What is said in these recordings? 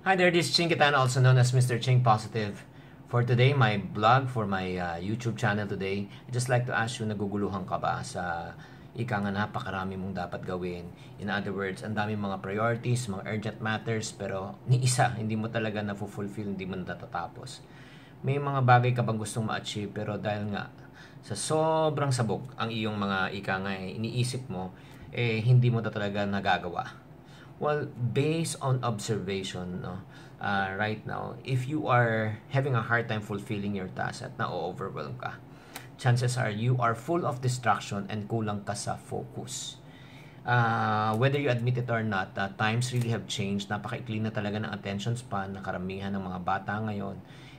Hi there, this is Chinkitan, also known as Mr. Chink Positive. For today, my blog, for my YouTube channel today, I'd just like to ask you, naguguluhan ka ba sa ika nga napakarami mong dapat gawin? In other words, ang daming mga priorities, mga urgent matters, pero ni isa, hindi mo talaga na-fulfill, hindi mo natatapos. May mga bagay ka bang gustong ma-achieve, pero dahil nga sa sobrang sabog ang iyong mga ika nga iniisip mo, hindi mo talaga nagagawa. Well, based on observation, right now, if you are having a hard time fulfilling your task at na-overwhelm ka, chances are you are full of distraction and kulang ka sa focus. Whether you admit it or not, times really have changed. Napakaikli na talaga ng attention span na karamihan ng mga bata ngayon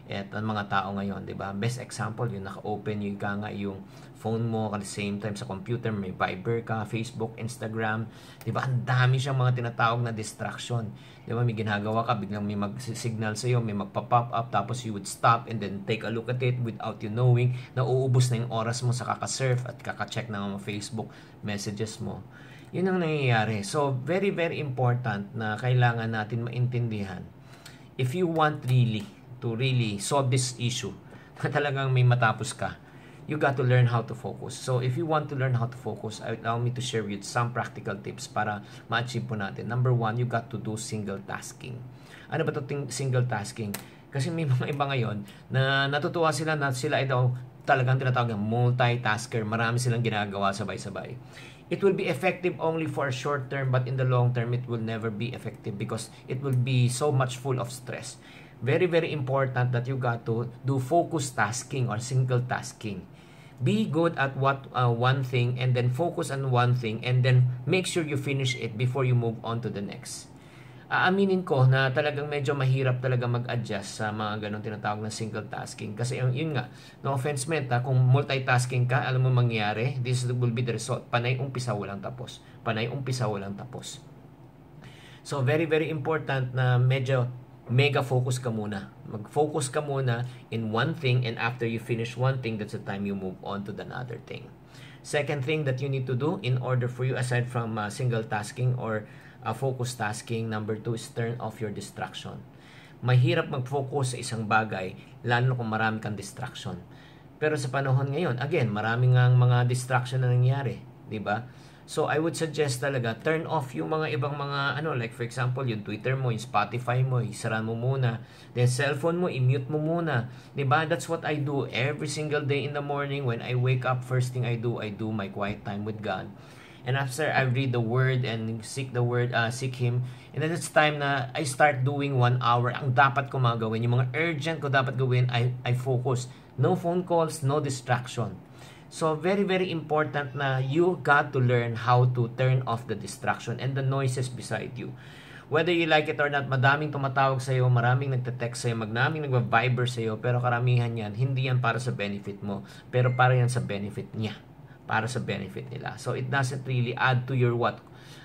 at ang mga tao ngayon, di ba? Best example, yung naka-open yung phone mo at the same time sa computer, may Viber ka, Facebook, Instagram, di ba? Ang dami siyang mga tinatawag na distraction. Di ba? May ginagawa ka, biglang may mag-signal sa'yo, may magpa-pop up, tapos you would stop and then take a look at it without you knowing na uubos na yung oras mo sa kaka-surf at kaka-check ng mga Facebook messages mo. Yun ang nangyayari. So, very, very important na kailangan natin maintindihan. If you want to really solve this issue, na talagang may matapos ka, you got to learn how to focus. So, if you want to learn how to focus, allow me to share with you some practical tips para ma-achieve po natin. Number one, you got to do single tasking. Ano ba ito single tasking? Kasi may mga iba ngayon na natutuwa sila na sila ay daw talagang tinatawag ng multitasker. Marami silang ginagawa sabay-sabay. It will be effective only for a short term, but in the long term, it will never be effective because it will be so much full of stress. Very, very important that you got to do focus tasking or single tasking. Be good at one thing and then focus on one thing and then make sure you finish it before you move on to the next. Aaminin ko na talagang medyo mahirap talaga mag-adjust sa mga ganong tinatawag na single tasking. Kasi yun nga, no offense meant, kung multitasking ka, alam mo mangyari, this will be the result. Panay umpisa, walang tapos. Panay umpisa, walang tapos. So, very, very important na medyo mega focus ka muna. Mag-focus ka muna in one thing and after you finish one thing, that's the time you move on to another thing. Second thing that you need to do in order for you, aside from single tasking or focus tasking, number 2 is turn off your distraction. Mahirap mag-focus sa isang bagay, lalo kung marami kang distraction. Pero sa panahon ngayon, again, maraming mga distraction na nangyari, di ba? So, I would suggest talaga, turn off yung mga ibang mga, like for example, yung Twitter mo, yung Spotify mo, isara mo muna. Then, cellphone mo, i-mute mo muna. Diba? That's what I do every single day in the morning. When I wake up, first thing I do my quiet time with God. And after I read the Word and seek the Word, seek Him, and then it's time na I start doing 1 hour. Ang dapat ko gawin, yung mga urgent ko dapat gawin, I focus. No phone calls, no distraction. So, very, very important na you got to learn how to turn off the distraction and the noises beside you. Whether you like it or not, madaming tumatawag sa'yo, maraming nagte-text sa'yo, maraming nagva-viber sa'yo, pero karamihan yan, hindi yan para sa benefit mo, pero para yan sa benefit niya, para sa benefit nila. So, it doesn't really add to your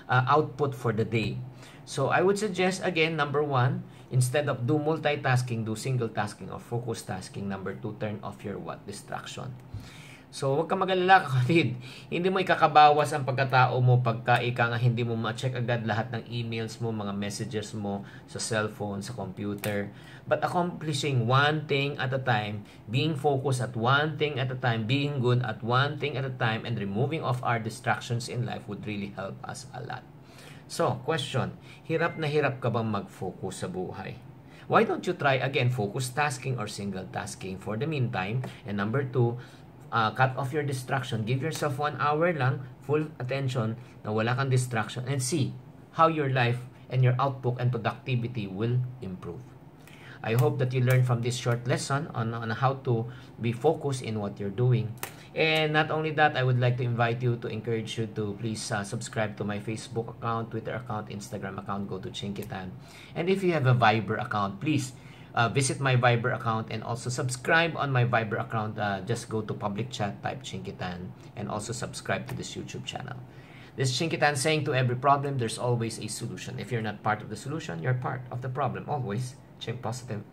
output for the day. So, I would suggest, again, number 1, instead of do multitasking, do single tasking or focus tasking. Number 2, turn off your distraction. So, huwag ka mag-alala, kapatid. Hindi mo ikakabawas ang pagkatao mo pagka hindi mo ma-check agad lahat ng emails mo, mga messages mo sa cellphone, sa computer. But accomplishing one thing at a time, being focused at one thing at a time, being good at one thing at a time, and removing off our distractions in life would really help us a lot. So, question, hirap na hirap ka bang mag-focus sa buhay? Why don't you try again focus tasking or single tasking for the meantime? And number 2, cut off your distraction. Give yourself 1 hour lang, full attention, na wala kang distraction, and see how your life and your output and productivity will improve. I hope that you learned from this short lesson on how to be focused in what you're doing. And not only that, I would like to invite you to encourage you to please subscribe to my Facebook account, Twitter account, Instagram account. Go to Chinkitan. And if you have a Viber account, please visit my Viber account and also subscribe on my Viber account. Just go to public chat, type Chinkitan, and also subscribe to this YouTube channel. This is Chinkitan saying, to every problem, there's always a solution. If you're not part of the solution, you're part of the problem. Always, Chink Positive.